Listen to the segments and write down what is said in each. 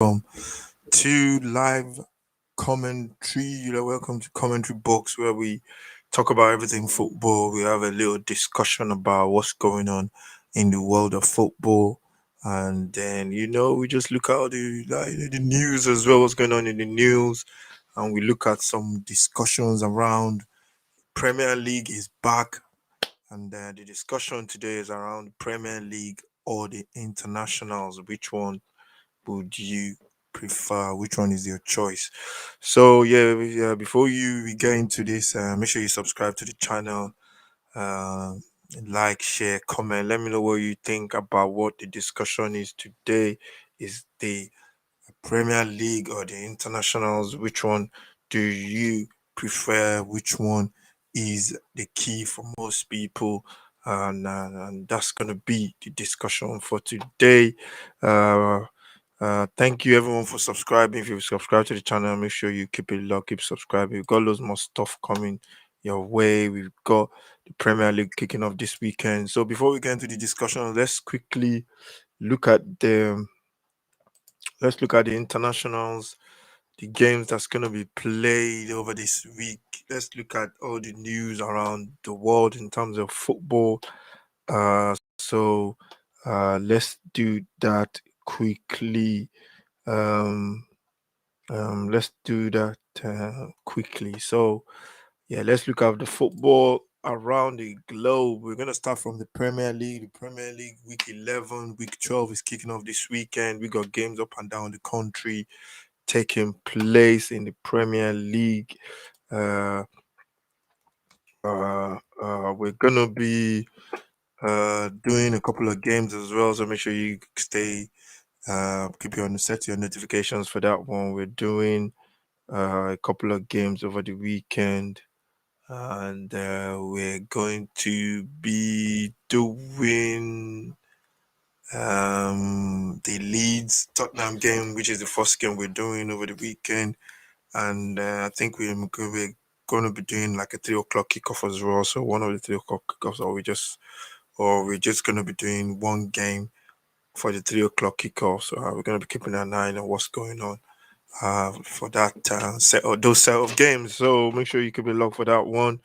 welcome to live commentary. Welcome to Commentary Box, where we talk about everything football. We have a little discussion about what's going on in the world of football, and then we just look at the news as well. What's going on in the news, and we look at some discussions around Premier League is back, and the discussion today is around Premier League or the internationals. Which one would you prefer? Which one is your choice? So yeah, before we get into this, make sure you subscribe to the channel, uh, like, share, comment. Let me know what you think about what the discussion is today. Is the Premier League or the internationals? Which one do you prefer? Which one is the key for most people? And that's gonna be the discussion for today. Uh, Thank you everyone for subscribing. If you subscribe to the channel, make sure you keep it locked, keep subscribing. We've got loads more stuff coming your way. We've got the Premier League kicking off this weekend. So before we get into the discussion, look at the let's look at the internationals, the games that's gonna be played over this week. Let's look at all the news around the world in terms of football. So let's do that quickly. Um, let's do that quickly. So, yeah, let's look at the football around the globe. We're going to start from the Premier League. The Premier League, week 11, week 12 is kicking off this weekend. We got games up and down the country taking place in the Premier League. Uh, we're going to be doing a couple of games as well. So make sure you keep set your notifications for that one. We're doing a couple of games over the weekend, and we're going to be doing the Leeds Tottenham game, which is the first game we're doing over the weekend, and I think we're going to be doing like a 3 o'clock kickoff as well. So one of the 3 o'clock kickoffs, or we're just going to be doing one game for the 3 o'clock kickoff. So we're going to be keeping an eye on what's going on for that set of games. So make sure you keep it locked for that one.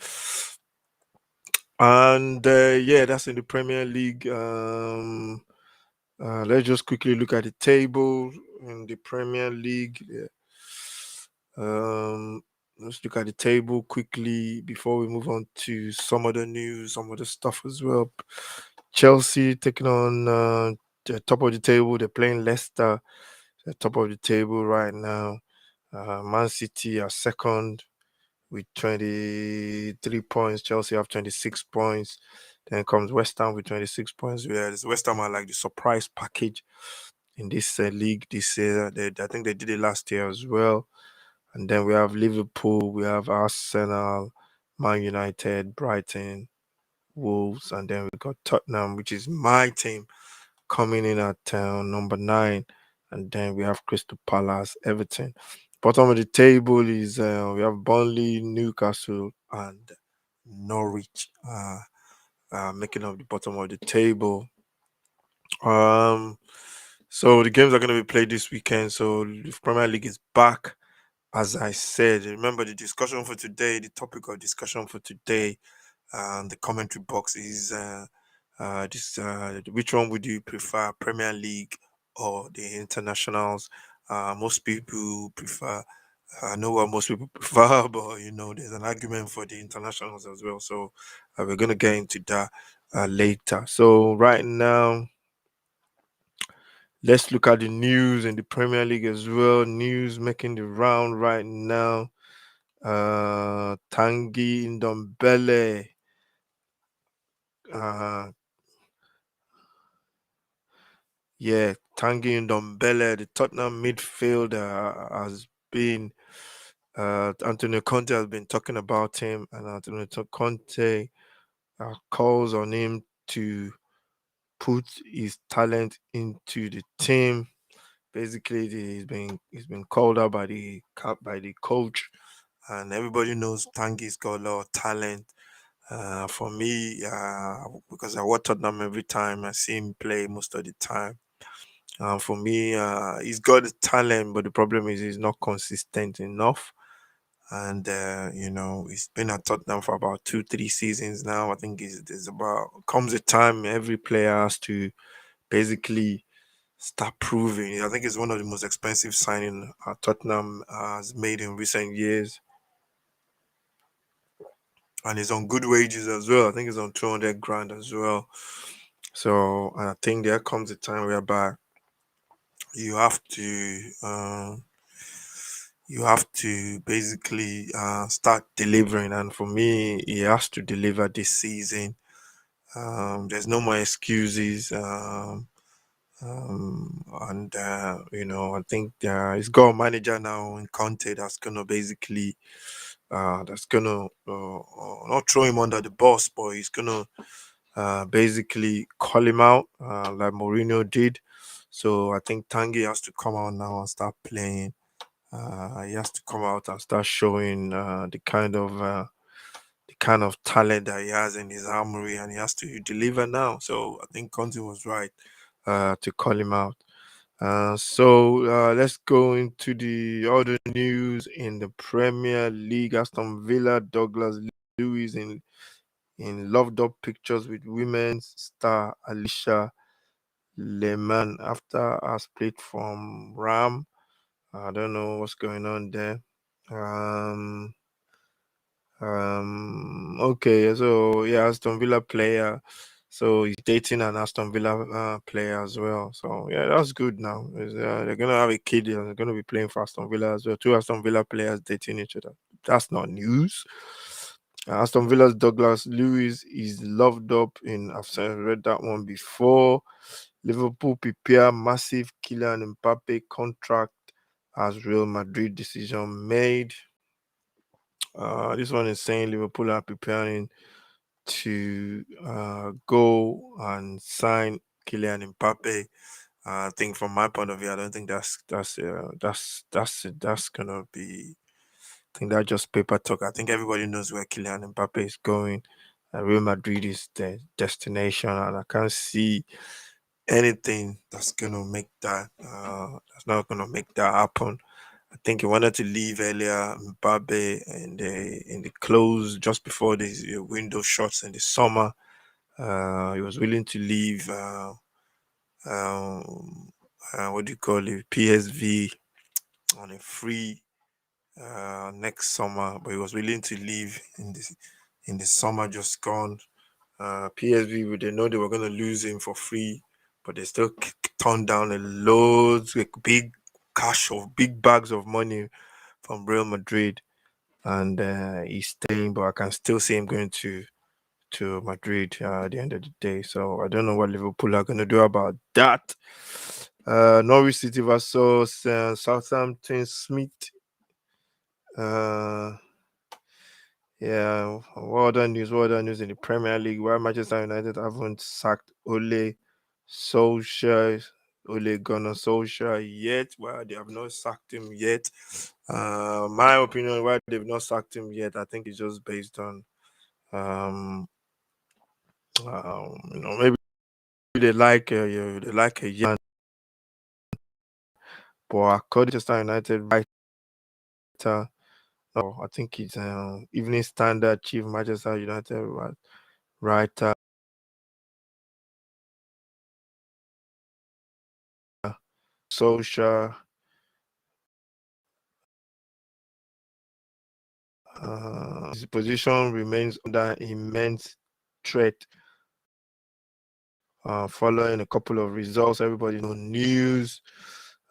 And yeah, that's in the Premier League. Let's just quickly look at the table in the Premier League. Yeah. Let's look at the table quickly before we move on to some other news, some other stuff as well. Chelsea taking on the top of the table. They're playing Leicester, the top of the table right now. Man City are second with 23 points. Chelsea have 26 points. Then comes West Ham with 26 points. Whereas West Ham are like the surprise package in this league this year. I think they did it last year as well. And then we have Liverpool, we have Arsenal, Man United, Brighton, Wolves, and then we got Tottenham, which is my team, coming in at number 9. And then we have Crystal Palace, Everton. Bottom of the table is we have Burnley, Newcastle, and Norwich making up the bottom of the table. Um, so the games are going to be played this weekend. So the Premier League is back. As I said, remember the discussion for today, the topic of discussion for today, the commentary box is which one would you prefer, Premier League or the internationals? Most people prefer. I know what most people prefer, but there's an argument for the internationals as well. So we're gonna get into that later. So right now, let's look at the news in the Premier League as well. News making the round right now. Tanguy Ndombele. Uh, yeah, Tanguy Ndombele, the Tottenham midfielder, has been. Antonio Conte has been talking about him, and Antonio Conte calls on him to put his talent into the team. Basically, he's been called out by the coach, and everybody knows Tanguy's got a lot of talent. For me, because I watch Tottenham every time, I see him play most of the time. For me, he's got the talent, but the problem is he's not consistent enough. And he's been at Tottenham for about 2, 3 seasons now. I think there's about comes a time every player has to basically start proving. I think it's one of the most expensive signing Tottenham has made in recent years, and he's on good wages as well. I think he's on 200 grand as well. So I think there comes a time whereby you have to basically start delivering, and for me, he has to deliver this season. There's no more excuses. And I think he's got a manager now in Conte that's gonna basically not throw him under the bus, but he's gonna basically call him out like Mourinho did. So I think Tanguy has to come out now and start playing. He has to come out and start showing the kind of talent that he has in his armory, and he has to deliver now. So I think Conte was right to call him out. So let's go into the other news in the Premier League. Aston Villa, Douglas Lewis in loved up pictures with women's star Alicia Lehmann after her split from Ram. I don't know what's going on there. Um, okay, so yeah, Aston Villa player. So he's dating an Aston Villa player as well. So yeah, that's good now. They're gonna have a kid. They're gonna be playing for Aston Villa as well. Two Aston Villa players dating each other. That's not news. Aston Villa's Douglas Lewis is loved up in. Read that one before. Liverpool prepare massive Kylian Mbappe contract as Real Madrid decision made. This one is saying Liverpool are preparing to go and sign Kylian Mbappe. I think from my point of view, I don't think that's gonna be. I think that's just paper talk. I think everybody knows where Kylian Mbappe is going. Real Madrid is the destination, and I can't see anything that's not gonna make that happen. I think he wanted to leave earlier, Mbappe, in the close just before the window shuts in the summer. He was willing to leave. Um, what do you call it? PSV on a free next summer, but he was willing to leave in the summer just gone. PSV, they know they were going to lose him for free, but they still turned down a loads, like big bags of money from Real Madrid, and he's staying. But I can still see him going to Madrid at the end of the day. So I don't know what Liverpool are going to do about that. Norwich City versus Southampton. Smith. Uh, Yeah, what other news in the Premier League? Why Manchester United haven't sacked Solskjaer, Ole Gunnar Solskjaer yet? Well, they have not sacked him yet. My opinion, why they've not sacked him yet, I think it's just based on, um, maybe they like a young, but according to Manchester United writer, no, I think it's Evening Standard chief Manchester United writer. Solskjaer. His position remains under immense threat following a couple of results. Everybody know news,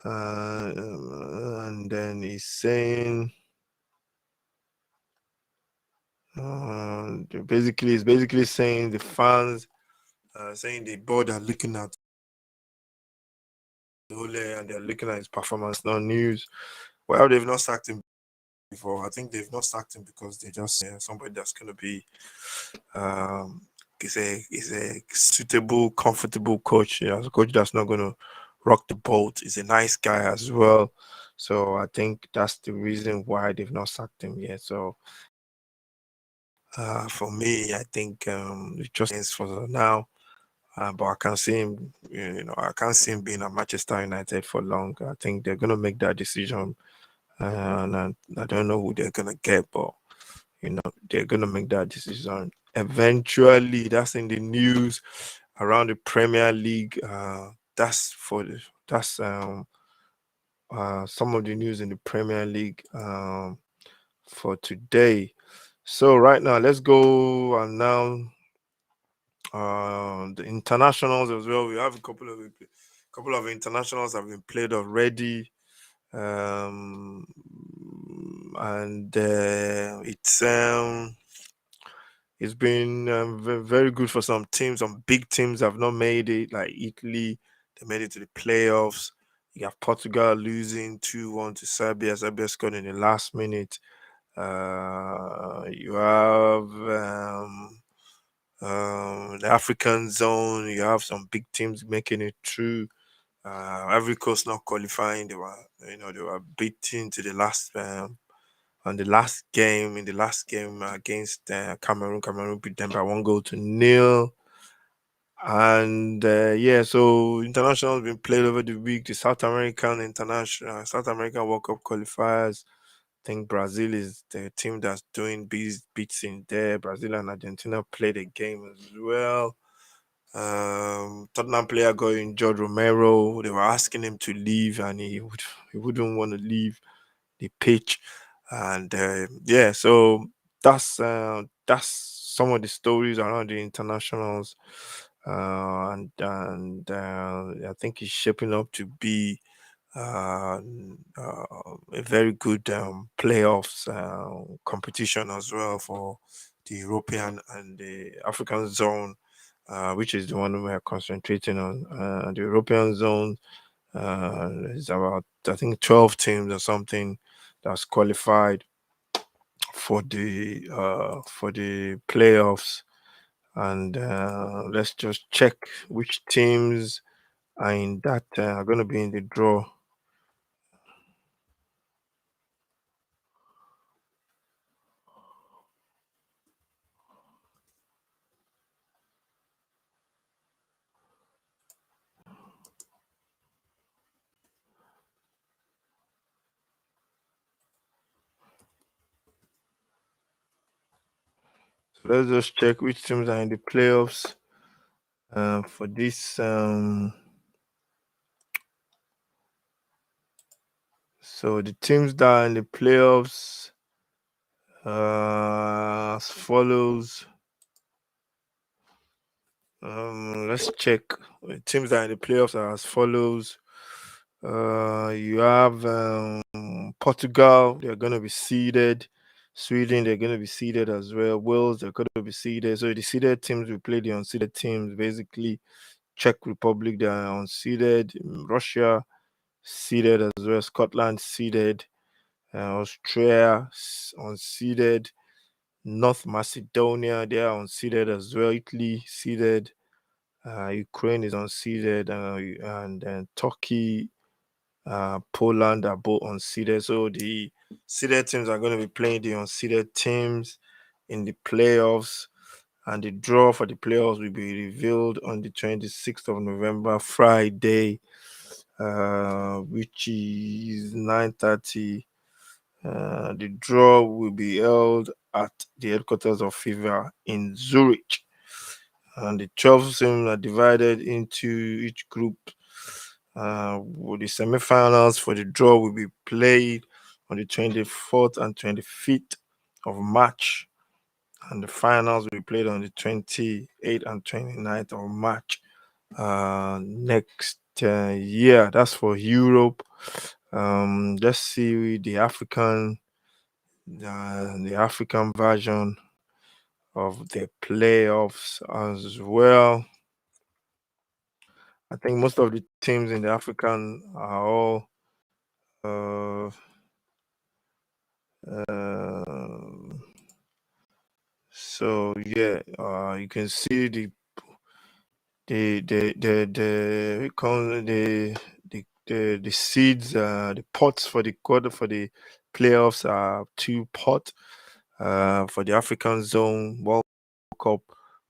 and then he's saying basically saying the fans, saying the board are looking at Ole and they're looking at his performance. No news. Well, they've not sacked him before. I think they've not sacked him because they just somebody that's going to be um, is a suitable, comfortable coach. A coach that's not going to rock the boat. He's a nice guy as well. So I think that's the reason why they've not sacked him yet. So for me, I think it just ends for now. But I can see him, I can't see him being at Manchester United for long. I think they're gonna make that decision, and I don't know who they're gonna get, but they're gonna make that decision eventually. That's in the news around the Premier League. That's some of the news in the Premier League for today. So right now, let's go and now the internationals as well. We have a couple of internationals have been played already, and it's been very good for some teams. Some big teams have not made it, like Italy. They made it to the playoffs. You have Portugal losing 2-1 to Serbia. Serbia scored in the last minute. You have the African zone. You have some big teams making it through. Ivory Coast not qualifying. They were beaten to the last on the last game in the last game against Cameroon. Cameroon beat them by 1-0. And yeah, so international has been played over the week. The South American World Cup qualifiers. I think Brazil is the team that's doing beats in there. Brazil and Argentina played a game as well. Tottenham player got injured, Romero. They were asking him to leave, and he wouldn't want to leave the pitch. And yeah, so that's some of the stories around the internationals, and I think it's shaping up to be uh, a very good playoffs competition as well for the European and the African zone, which is the one we are concentrating on. The European zone is about, I think, 12 teams or something that's qualified for the playoffs, and let's just check which teams are in that are going to be in the draw. So let's just check which teams are in the playoffs for this. So the teams that are in the playoffs as follows. Let's check. The teams that are in the playoffs are as follows. You have Portugal, they're going to be seeded. Sweden, they're going to be seeded as well. Wales, they're going to be seeded. So the seeded teams will play the unseeded teams. Basically, Czech Republic, they are unseeded. Russia, seeded as well. Scotland, seeded. Austria, unseeded. North Macedonia, they are unseeded as well. Italy, seeded. Ukraine is unseeded. And then Turkey, Poland are both unseeded. So the seeded teams are going to be playing the unseeded teams in the playoffs, and the draw for the playoffs will be revealed on the 26th of November, Friday, which is 9:30. The draw will be held at the headquarters of FIFA in Zurich, and the 12 teams are divided into each group. The semi-finals for the draw will be played on the 24th and 25th of March, and the finals will be played on the 28th and 29th of March next year. That's for Europe. Let's see the African version of the playoffs as well. I think most of the teams in the African are all uh, uh, so yeah, you can see we call it the seeds, the pots for the quarter for the playoffs are two pot for the African Zone World Cup.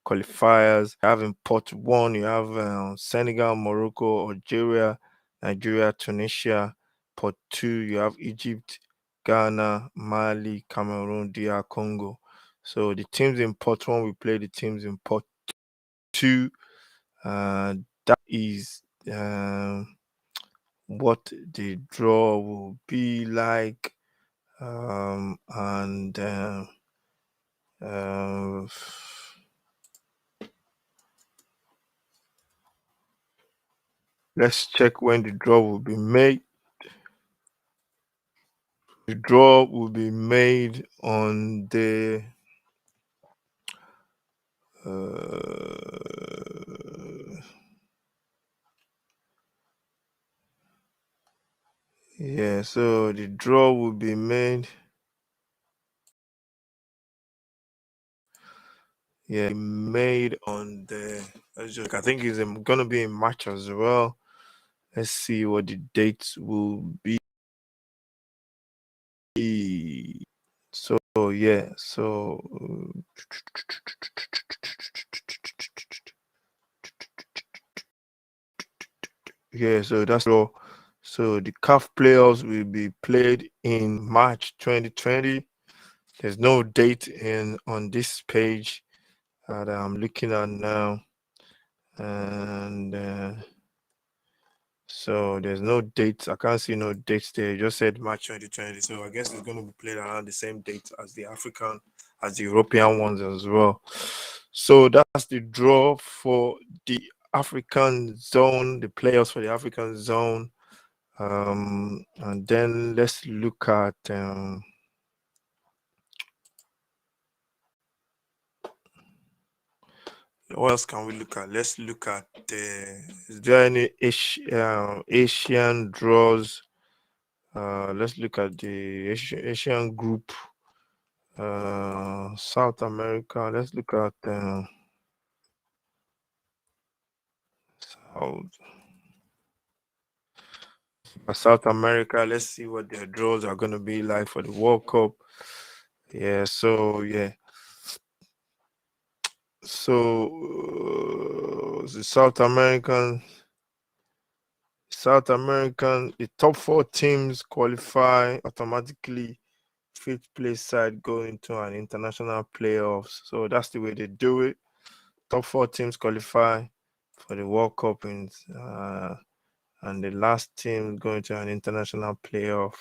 qualifiers. You have in pot one, you have Senegal, Morocco, Algeria, Nigeria, Tunisia. Pot two, you have Egypt, Ghana, Mali, Cameroon, DR Congo. So the teams in pot one we play the teams in pot two. That is what the draw will be like. And let's check when the draw will be made. The draw will be made on the yeah, so the draw will be made. Yeah, made on the. I think it's gonna be in March as well. Let's see what the dates will be. So yeah, so yeah, so that's all. So the CAF playoffs will be played in March 2020. There's no date in on this page that I'm looking at now, and so there's no dates. I can't see no dates there. It just said March 2020. So I guess it's going to be played around the same date as the European ones as well. So that's the draw for the African zone, the players for the African zone. And then let's look at what else can we look at? Let's look at is there any Asian draws? Let's look at the Asian group. South America. Let's look at South America. Let's see what their draws are going to be like for the World Cup. Yeah. So yeah. So the South American, the top four teams qualify automatically. Fifth place side go into an international playoffs. So that's the way they do it. Top four teams qualify for the World Cup, and the last team going to an international playoff.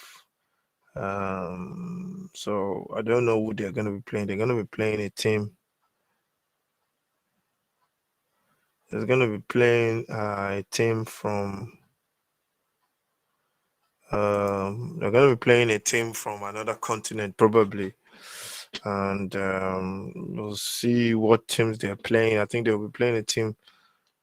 So I don't know who they're going to be playing. They're going to be playing a team. They're going to be playing a team from. They're going to be playing a team from another continent, probably, and we'll see what teams they're playing. I think they'll be playing a team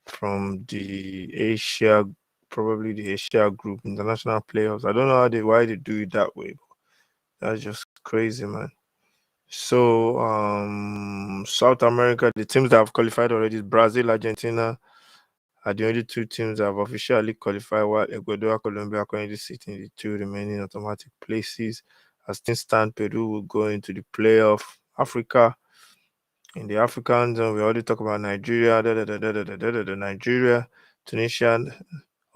from the Asia, probably the Asia group, international playoffs. I don't know why they do it that way. That's just crazy, man. So South America, the teams that have qualified already is Brazil, Argentina are the only two teams that have officially qualified, while Ecuador, Colombia are currently sitting in the two remaining automatic places. As things stand, Peru will go into the playoff. Africa, in the African zone, we already talk about Nigeria, Nigeria, Tunisia,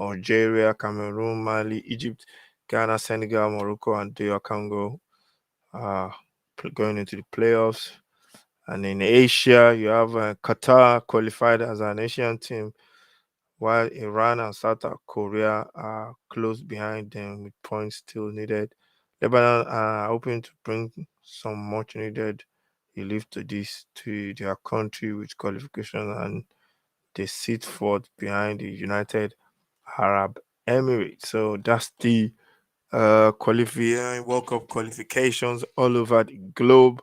Algeria, Cameroon, Mali, Egypt, Ghana, Senegal, Morocco, and DR Congo going into the playoffs. And in Asia, you have Qatar qualified as an Asian team, while Iran and South Korea are close behind them with points still needed. Lebanon are hoping to bring some much needed relief to their country with qualification, and they sit fourth behind the United Arab Emirates. So that's the qualifying World Cup qualifications all over the globe.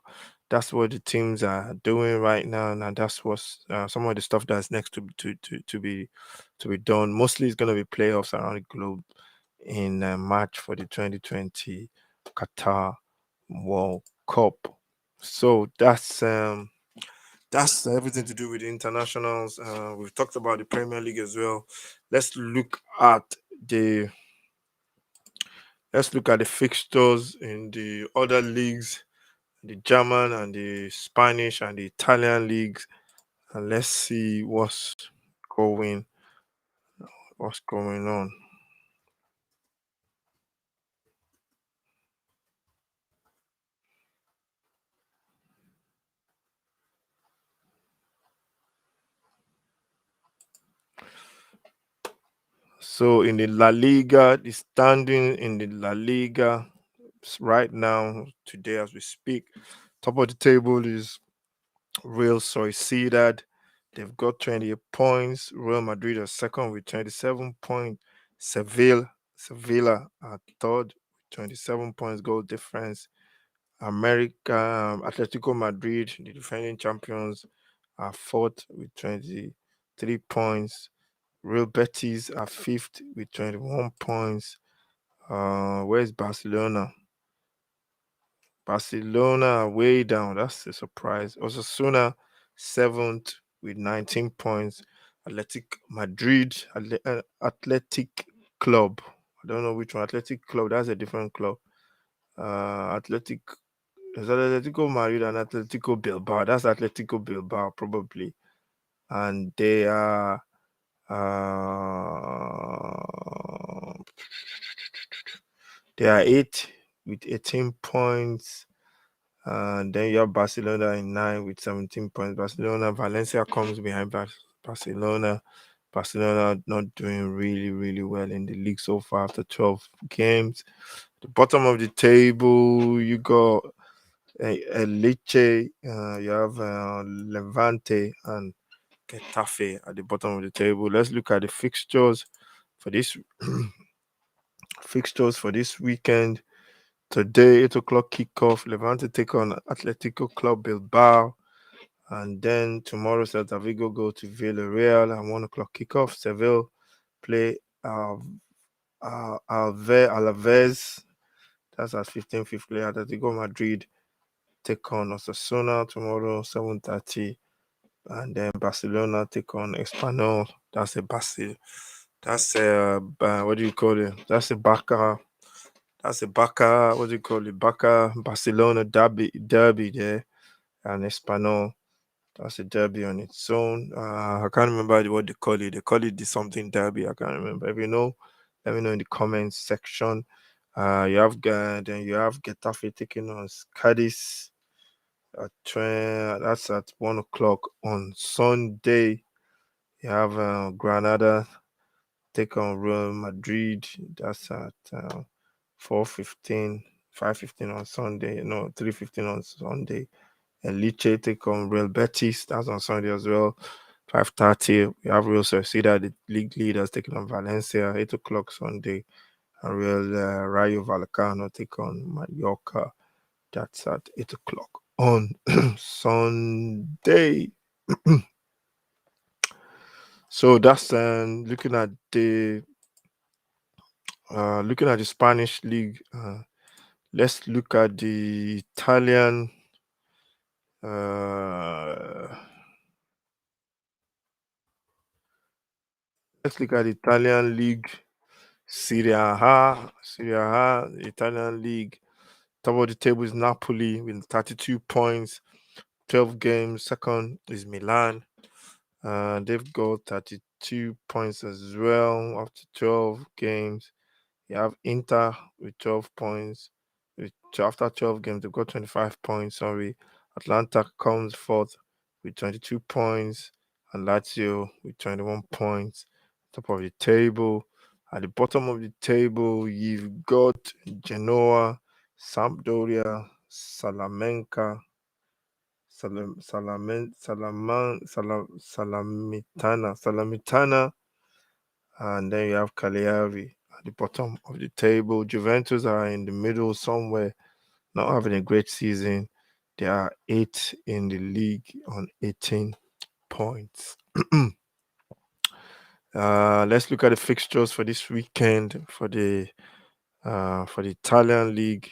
That's what the teams are doing right now, and that's what's some of the stuff that's next to be done. Mostly, it's going to be playoffs around the globe in March for the 2020 Qatar World Cup. So that's everything to do with the internationals. We've talked about the Premier League as well. Let's look at the fixtures in the other leagues, the German and the Spanish and the Italian leagues. and let's see going what's going on. So in the La Liga, the standing in the La Liga right now, today as we speak, top of the table is Real Sociedad. They've got 28 points. Real Madrid are second with 27 points. Sevilla are third with 27 points goal difference. America, Atletico Madrid, the defending champions, are fourth with 23 points. Real Betis are fifth with 21 points. Where's Barcelona? Barcelona are way down. That's a surprise. Osasuna seventh with 19 points. Athletic Club. I don't know which one. Athletic Club. That's a different club. Athletic. There's Atletico Madrid and Atletico Bilbao. That's Atletico Bilbao probably, and uh, they are eight with 18 points. And then you have Barcelona in nine with 17 points. Valencia comes behind Barcelona. Barcelona not doing really, really well in the league so far after 12 games. The bottom of the table, you got Lecce, you have Levante and Getafe at the bottom of the table. Let's look at the fixtures for this weekend. Today, 8 o'clock kickoff. Levante take on Atletico Club Bilbao. And then tomorrow, Celta Vigo go to Villarreal and 1 o'clock kickoff. Seville play Alaves. That's at 15th play. Atletico Madrid take on Osasuna tomorrow, 7:30. And then Barcelona take on Espanyol. What do you call it? That's a Barca. That's a Barca. What do you call it? Barca Barcelona derby there, and Espanyol. That's a derby on its own. I can't remember what they call it. They call it the something derby. I can't remember. If you know, let me know in the comments section. Then you have Getafe taking on Cadiz that's at 1 o'clock on Sunday. You have Granada take on Real Madrid. That's at 4:15, 5:15 on Sunday. No, 3:15 on Sunday. And Lecce take on Real Betis. That's on Sunday as well. 5:30. We have Real Sociedad, the league leaders, taking on Valencia. 8 o'clock Sunday. And Real Rayo Vallecano take on Mallorca. That's at 8 o'clock on Sunday. So that's looking at the Spanish league. Let's look at the Italian. Let's look at the Italian league. Serie A, the Italian league. Top of the table is Napoli with 32 points, 12 games. Second is Milan. They've got 32 points as well after 12 games. You have Inter with 12 points. After 12 games, they've got 25 points. Sorry. Atlanta comes fourth with 22 points. And Lazio with 21 points. Top of the table. At the bottom of the table, you've got Genoa, Sampdoria, Salamitana, and then you have Cagliari at the bottom of the table. Juventus are in the middle somewhere, not having a great season. They are 8th in the league on 18 points. Let's look at the fixtures for this weekend for the Italian league.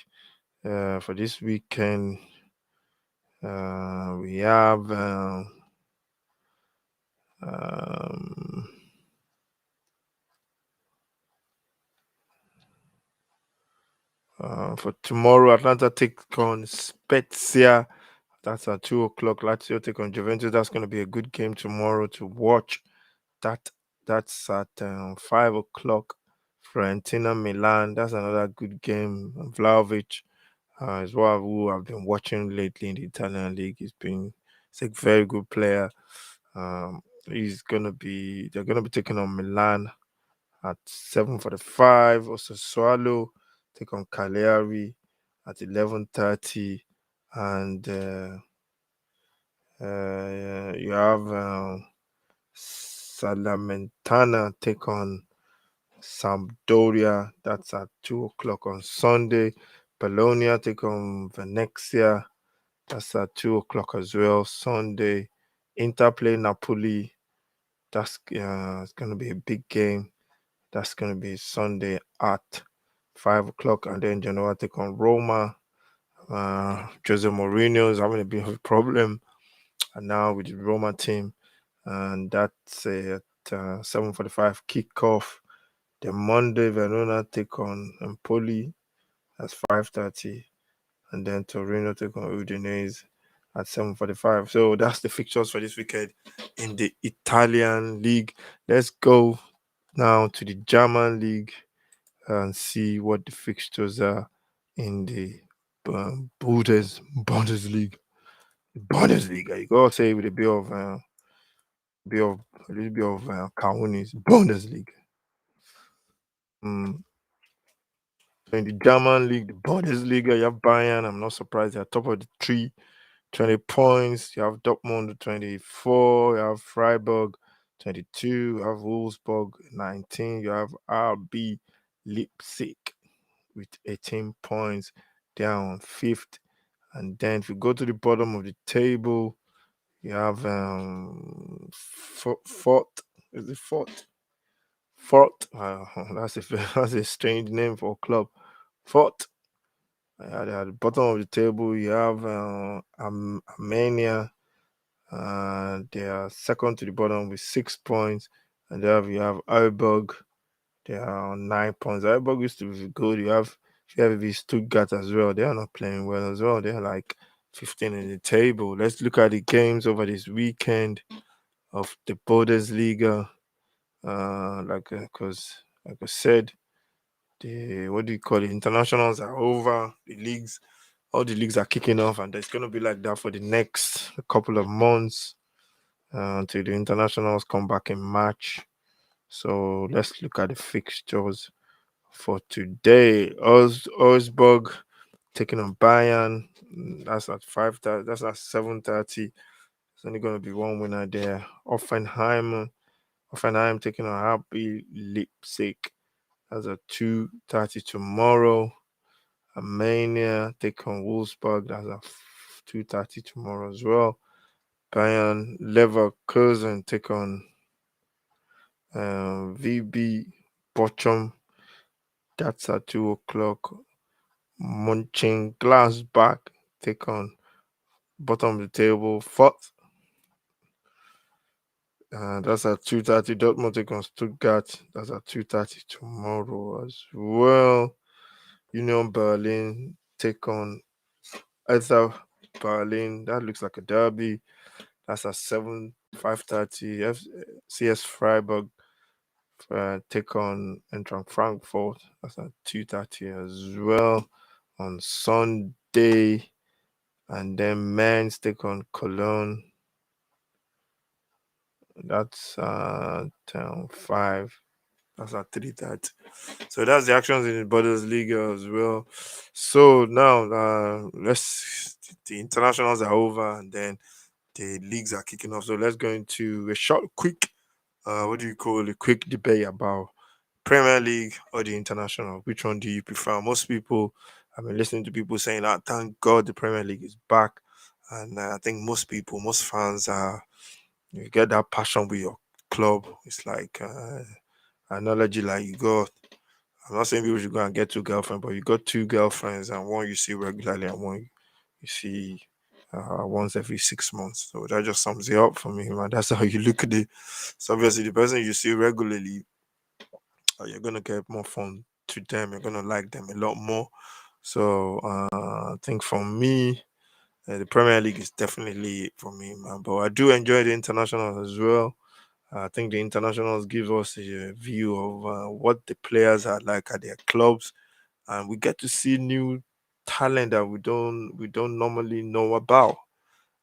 For this weekend, we have for tomorrow, Atlanta take on Spezia That's at 2 o'clock. Lazio take on Juventus. That's going to be a good game tomorrow to watch. That that's at 5 o'clock. Fiorentina Milan. That's another good game. Vlahovic is what who I've been watching lately in the Italian league. He's a very good player. They're gonna be taking on Milan at 7:45. Also Swallow take on Cagliari at 11:30, and you have Salamentana take on Sampdoria. That's at 2 o'clock on Sunday. Bologna take on Venezia. That's at 2 o'clock as well. Sunday. Inter play Napoli. That's it's gonna be a big game. That's gonna be Sunday at 5 o'clock, and then Genoa take on Roma. Jose Mourinho is having a bit of a problem and now with the Roma team, and that's at 7:45 kickoff. Then Monday, Verona take on Empoli. That's 5:30, and then Torino take on Udinese at 7:45. So that's the fixtures for this weekend in the Italian league. Let's go now to the German league and see what the fixtures are in the Bundesliga. Bundesliga, you gotta say with bit of a little bit of Kaunis Bundesliga. Mm. So in the German league, the Bundesliga, you have Bayern. I'm not surprised they're top of the tree, 20 points. You have Dortmund 24. You have Freiburg 22. You have Wolfsburg 19. You have RB Leipzig with 18 points down fifth. And then if you go to the bottom of the table, you have fourth. Is it fourth? Fourth. That's a that's a strange name for a club. Fourth. At the bottom of the table, you have Armenia. They are second to the bottom with 6 points, and there you have Augsburg. They are on 9 points. Augsburg used to be good. You have VfB Stuttgart as well. They are not playing well as well. They are like 15 in the table. Let's look at the games over this weekend of the Bundesliga. Like I said, the what do you call it? Internationals are over. All the leagues are kicking off, and it's gonna be like that for the next couple of months until the internationals come back in March. So let's look at the fixtures for today. Augsburg taking on Bayern. That's at 5:30. That's at 7:30. There's only gonna be one winner there. Offenheim taking on RB Leipzig. That's at 2:30 tomorrow. Armenia take on Wolfsburg. That's at 2:30 tomorrow as well. Bayern Leverkusen take on VB Bochum. That's at 2 o'clock. Mönchengladbach take on bottom of the table fourth. That's at 2:30. Dortmund take on Stuttgart. That's at 2:30 tomorrow as well. Union Berlin take on Hertha Berlin. That looks like a derby. That's at 5:30. CS Freiburg take on Eintracht Frankfurt. That's at 2:30 as well on Sunday. And then Mainz take on Cologne. That's at 5. That's at 3:30. So that's the actions in the Bundesliga as well. So now the internationals are over and then the leagues are kicking off. So let's go into a quick what do you call a quick debate about Premier League or the international. Which one do you prefer? Most people, I've been listening to people saying that thank God the Premier League is back, and I think most fans are you get that passion with your club. It's like analogy like you got. I'm not saying people should go and get two girlfriends, but you got two girlfriends and one you see regularly and one you see once every 6 months. So that just sums it up for me, man. That's how you look at it. So obviously, the person you see regularly, you're gonna get more fun to them. You're gonna like them a lot more. So I think for me, The Premier League is definitely it for me, man. But I do enjoy the internationals as well. I think the internationals give us a view of what the players are like at their clubs, and we get to see new talent that we don't normally know about.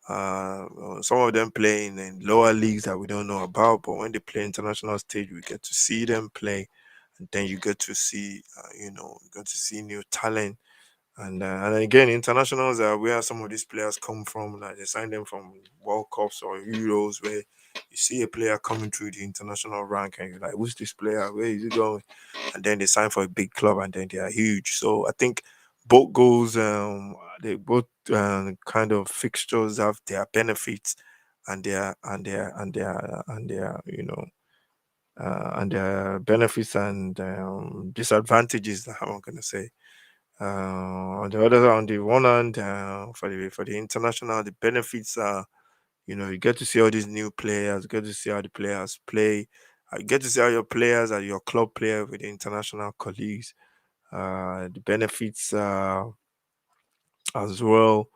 Some of them play in lower leagues that we don't know about, but when they play international stage, we get to see them play, and then you get to see, you get to see new talent. And again, internationals are where some of these players come from. Like they sign them from World Cups or Euros, where you see a player coming through the international rank, and you're like, "Who's this player? Where is he going?" And then they sign for a big club, and then they are huge. So I think both goals, they both kind of fixtures have their benefits and their benefits and disadvantages. I'm gonna say. On the one hand, for the international, the benefits are, you get to see all these new players, get to see how the players play, you get to see how your players are your club player with the international colleagues. The benefits as well.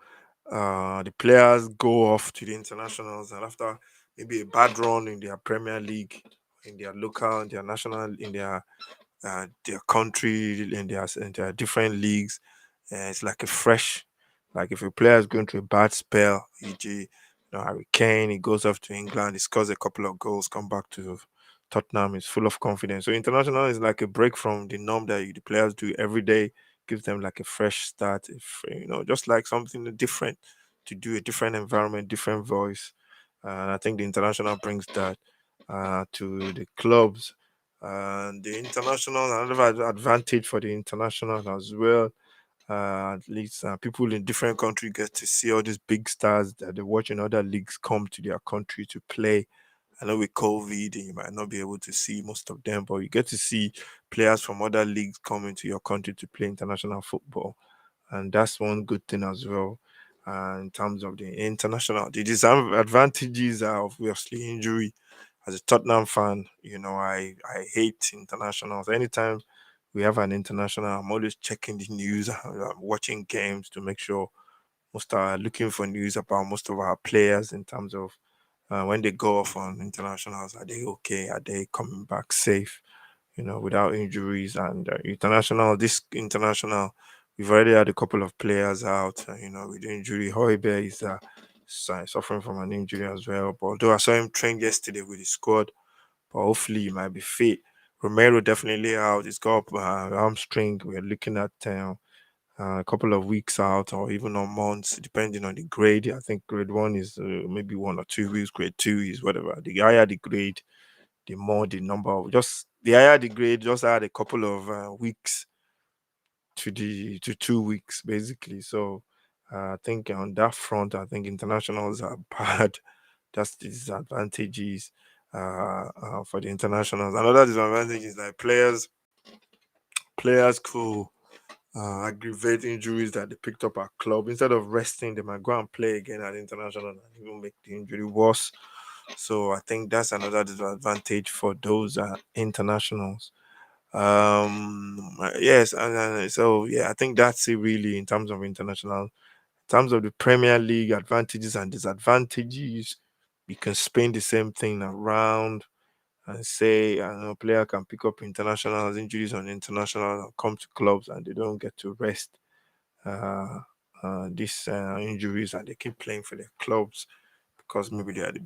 The players go off to the internationals, and after maybe a bad run in their Premier League, in their local, in their national, in their country, in their different leagues. It's like a fresh, like if a player is going through a bad spell, e.g., Harry Kane, he goes off to England, he scores a couple of goals, come back to Tottenham, is full of confidence. So international is like a break from the norm that the players do every day, gives them like a fresh start, if just like something different to do, a different environment, different voice. And I think the international brings that to the clubs. And the international, another advantage for the international as well. At least people in different countries get to see all these big stars that they watch in other leagues come to their country to play. I know with COVID, you might not be able to see most of them, but you get to see players from other leagues coming to your country to play international football, and that's one good thing as well. In terms of the international, the disadvantages are obviously injury. As a Tottenham fan, I hate internationals. Anytime we have an international, I'm always checking the news, I'm watching games to make sure most are looking for news about most of our players in terms of when they go off on internationals, are they okay? Are they coming back safe? Without injuries and this international, we've already had a couple of players out. With injury, Hoiberg is suffering from an injury as well. But although I saw him train yesterday with the squad, but hopefully he might be fit. Romero definitely out. He's got hamstring. We're looking at a couple of weeks out or even on months, depending on the grade. I think grade one is maybe 1 or 2 weeks. Grade two is whatever. The higher the grade, the more the number of just the higher the grade, just add a couple of weeks to 2 weeks basically. So I think on that front, I think internationals are bad. That's the disadvantages for the internationals. Another disadvantage is like players could aggravate injuries that they picked up at club. Instead of resting, they might go and play again at international and even make the injury worse. So I think that's another disadvantage for those internationals. Yes, and so yeah, I think that's it really in terms of international. In terms of the Premier League advantages and disadvantages, we can spin the same thing around and say a player can pick up international injuries on international and come to clubs and they don't get to rest uh, these injuries and they keep playing for their clubs because maybe they are the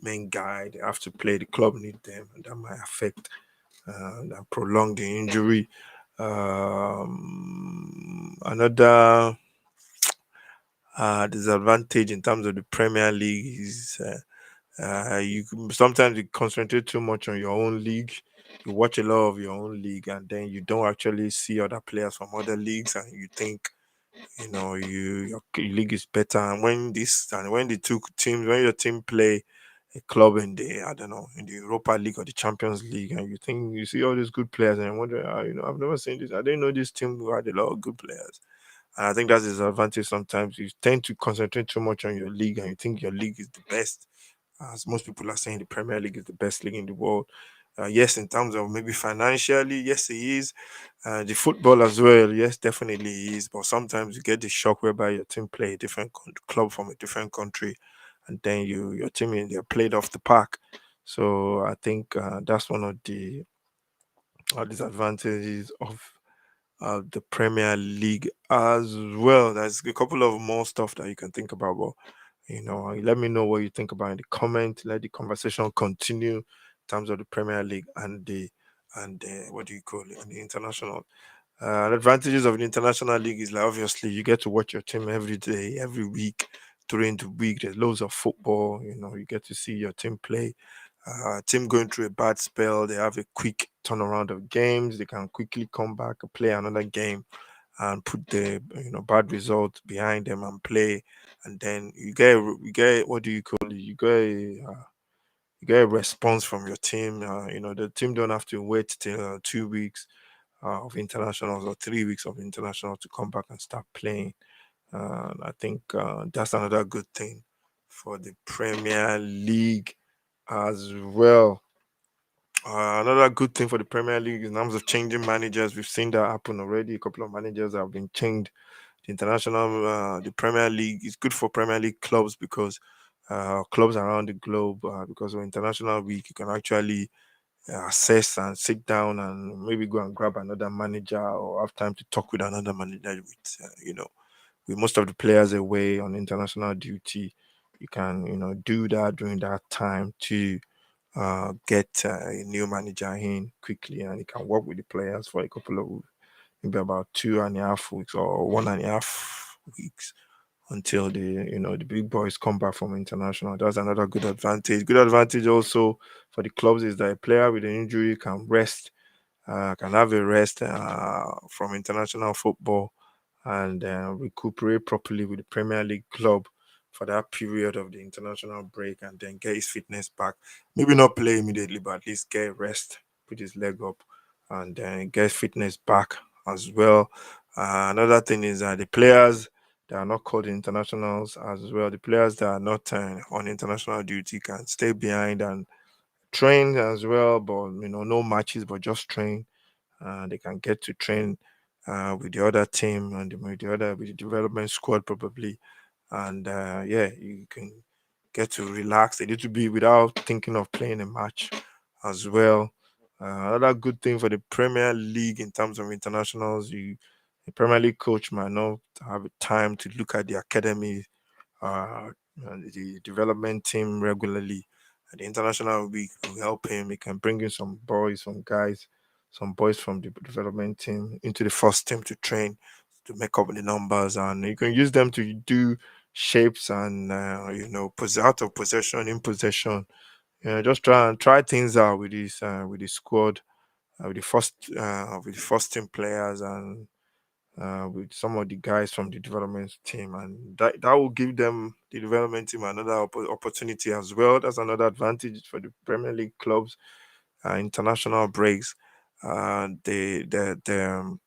main guy. They have to play. The club need them, and that might affect and prolong the injury. Another disadvantage in terms of the Premier League is sometimes you concentrate too much on your own league. You watch a lot of your own league, and then you don't actually see other players from other leagues, and you think your league is better. And when the two teams, when your team play a club in the I don't know in the Europa League or the Champions League, and you think you see all these good players, and you wonder, I've never seen this. I didn't know this team who had a lot of good players. And I think that's the disadvantage. Sometimes you tend to concentrate too much on your league, and you think your league is the best. As most people are saying, the Premier League is the best league in the world. Yes, in terms of maybe financially, yes, he is. The football as well, yes, definitely he is. But sometimes you get the shock whereby your team play a different club from a different country, and then your team they're played off the park. So I think that's one of the disadvantages of the Premier League as well. There's a couple of more stuff that you can think about, but let me know what you think about in the comment. Let the conversation continue in terms of the Premier League and the what do you call it, and the international. The advantages of the international league is like obviously you get to watch your team every day, every week, during the week. There's loads of football. You get to see your team play. Team going through a bad spell, they have a quick turnaround of games. They can quickly come back and play another game and put the bad result behind them and play. And then you get what do you call it? You get a response from your team. The team don't have to wait till 2 weeks of internationals or 3 weeks of internationals to come back and start playing. I think that's another good thing for the Premier League as well. Another good thing for the Premier League in terms of changing managers, we've seen that happen already. A couple of managers have been changed. The Premier League is good for Premier League clubs because clubs around the globe, because of international week, you can actually assess and sit down and maybe go and grab another manager or have time to talk with another manager with most of the players away on international duty. You can do that during that time to get a new manager in quickly, and he can work with the players for a couple of maybe about 2.5 weeks or 1.5 weeks until the big boys come back from international. That's another good advantage. Good advantage also for the clubs is that a player with an injury can rest, can have a rest from international football and recuperate properly with the Premier League club for that period of the international break and then get his fitness back. Maybe not play immediately, but at least get rest, put his leg up, and then get fitness back as well. Another thing is that the players that are not called internationals as well, the players that are not on international duty can stay behind and train as well, but no matches, but just train. They can get to train with the other team and with the development squad probably, and yeah, you can get to relax a little bit without thinking of playing a match as well. Another good thing for the Premier League in terms of internationals, the Premier League coach might not have time to look at the academy, uh, the development team regularly. And the international week will help him. He can bring in some boys, some guys, some boys from the development team into the first team to train to make up the numbers, and you can use them to do shapes and out of possession, in possession. Just try things out with the squad, with the first team players and with some of the guys from the development team, and that will give them the development team another opportunity as well. That's another advantage for the Premier League clubs. International breaks, the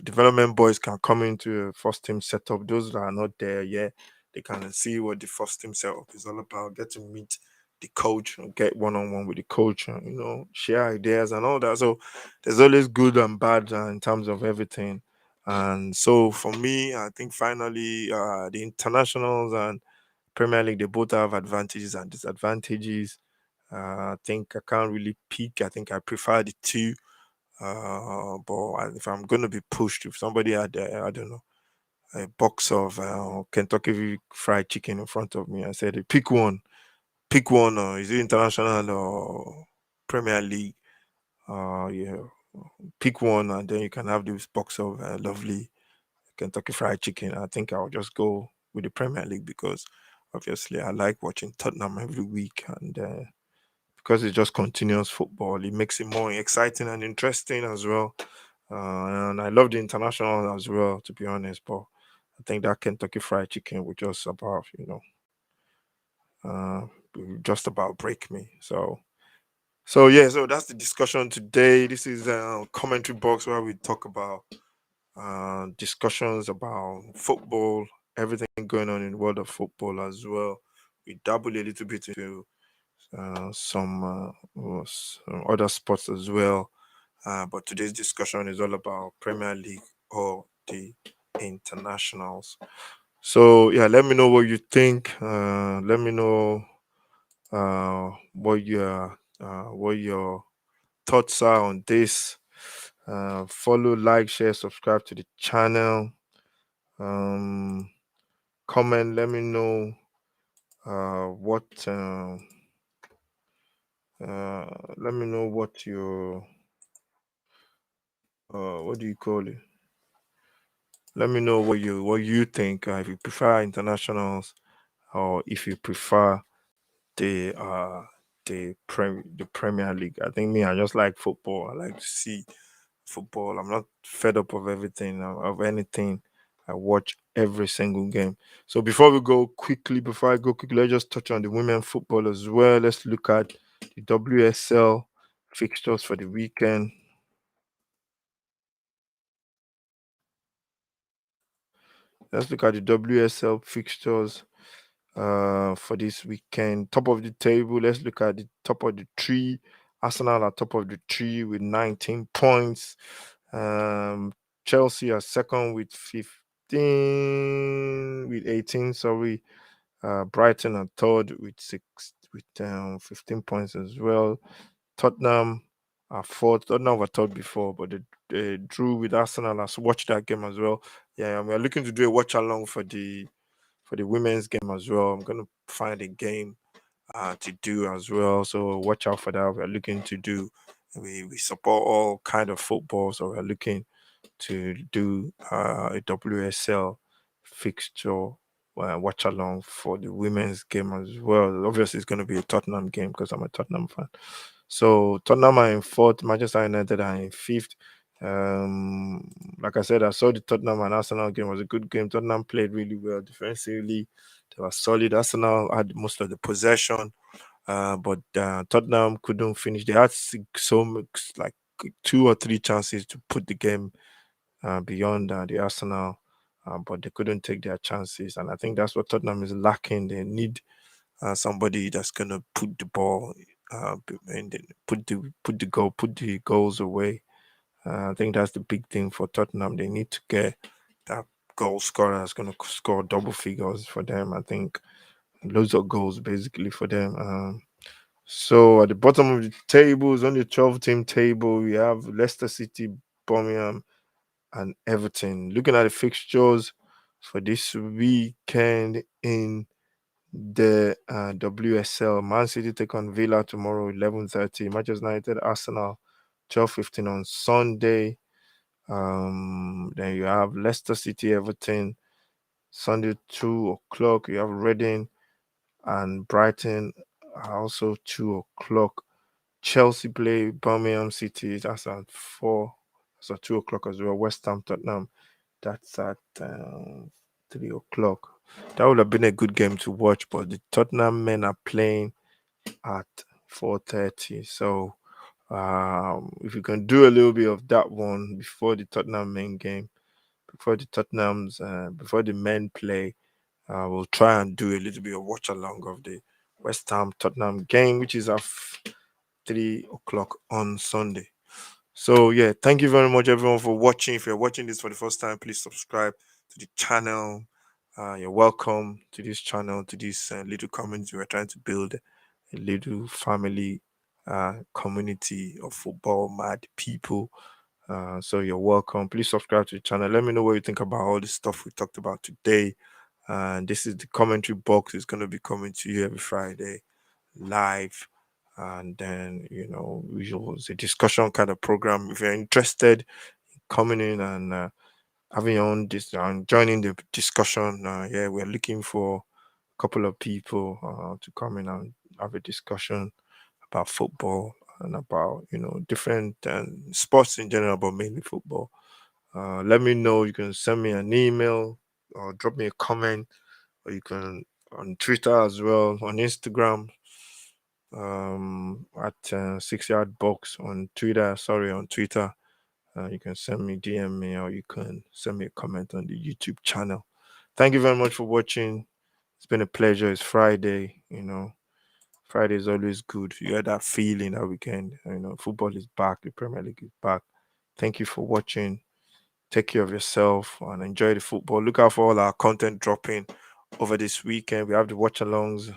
development boys can come into a first team setup. Those that are not there yet, they can see what the first team setup is all about. Get to meet the coach, and get one on one with the coach, and share ideas and all that. So there's always good and bad in terms of everything. And so for me, I think finally the internationals and Premier League, they both have advantages and disadvantages. I think I can't really pick. I think I prefer the two, but if I'm going to be pushed, if somebody had, I don't know, a box of Kentucky Fried Chicken in front of me, I said, pick one, or is it international or Premier League? Yeah, pick one, and then you can have this box of lovely Kentucky Fried Chicken. I think I'll just go with the Premier League because obviously I like watching Tottenham every week, and because it's just continuous football, it makes it more exciting and interesting as well. And I love the international as well, to be honest. But I think that Kentucky Fried Chicken would just about, uh, just about break me. So yeah, so that's the discussion today. This is a commentary box where we talk about discussions about football, everything going on in the world of football as well. We dabble a little bit into some other sports as well. But today's discussion is all about Premier League or the internationals. So yeah, let me know what you think. Let me know what your thoughts are on this. Follow, like, share, subscribe to the channel. Um, Comment. What. Let me know what your what do you call it? Let me know what you think. If you prefer internationals or if you prefer the the Premier League. I think me, I just like football. I like to see football. I'm not fed up of everything of anything. I watch every single game. So before I go quickly, let's just touch on the women football as well. Let's look at the WSL fixtures for the weekend. Let's look at the WSL fixtures for this weekend. Top of the table, let's look at the top of the tree. Arsenal are top of the tree with 19 points. Um, Chelsea are second with 18. Sorry, Brighton are third with 15 points as well. Tottenham are fourth. Tottenham were third before, but they drew with Arsenal. I watched that game as well. Yeah, we're looking to do a watch along for the women's game as well. I'm gonna find a game to do as well. So watch out for that. We're looking to do. We support all kind of football, so we're looking to do a WSL fixture watch along for the women's game as well. Obviously, it's going to be a Tottenham game because I'm a Tottenham fan. So Tottenham are in fourth, Manchester United are in fifth. Um, like I said, I saw the Tottenham and Arsenal game. It was a good game. Tottenham played really well defensively. They were solid. Arsenal had most of the possession, but Tottenham couldn't finish. They had like two or three chances to put the game beyond the Arsenal, but they couldn't take their chances. And I think that's what Tottenham is lacking. They need somebody that's gonna put the ball and then put the goals away. I think that's the big thing for Tottenham. They need to get that goal scorer that's gonna score double figures for them. I think loads of goals basically for them. So at the bottom of the table is on the 12-team table. We have Leicester City, Birmingham, and Everton. Looking at the fixtures for this weekend in the WSL, Man City take on Villa tomorrow, 11:30. Manchester United, Arsenal, 12:15 on Sunday. Then you have Leicester City, Everton, Sunday 2 o'clock. You have Reading and Brighton, also 2 o'clock. Chelsea play Birmingham City. That's at 4. That's at 2 o'clock as well. West Ham, Tottenham. That's at 3 o'clock. That would have been a good game to watch, but the Tottenham men are playing at 4:30. So if you can do a little bit of that one before the Tottenham main game, before the men play, we'll try and do a little bit of watch along of the West Ham Tottenham game, which is at 3 o'clock on Sunday. So yeah, thank you very much everyone for watching. If you're watching this for the first time, please subscribe to the channel. You're welcome to this channel, to this little community. We're trying to build a little family community of football mad people. So you're welcome. Please subscribe to the channel. Let me know what you think about all the stuff we talked about today. And this is the commentary box. It's going to be coming to you every Friday live, and then it's a discussion kind of program. If you're interested in coming in and having your own and joining the discussion, yeah, we're looking for a couple of people to come in and have a discussion about football and about different sports in general, but mainly football. Let me know. You can send me an email or drop me a comment, or you can on Twitter as well, on Instagram, at 6 yard box on Twitter. Sorry, on Twitter. You can send me DM me, or you can send me a comment on the YouTube channel. Thank you very much for watching. It's been a pleasure. It's Friday, Friday is always good. You get that feeling that weekend. Football is back. The Premier League is back. Thank you for watching. Take care of yourself and enjoy the football. Look out for all our content dropping over this weekend. We have the watch alongs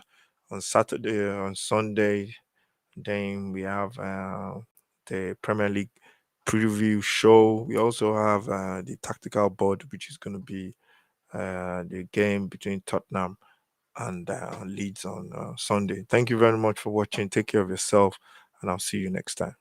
on Saturday, on Sunday. Then we have the Premier League preview show. We also have the tactical board, which is going to be the game between Tottenham and Leeds on Sunday. Thank you very much for watching. Take care of yourself, and I'll see you next time.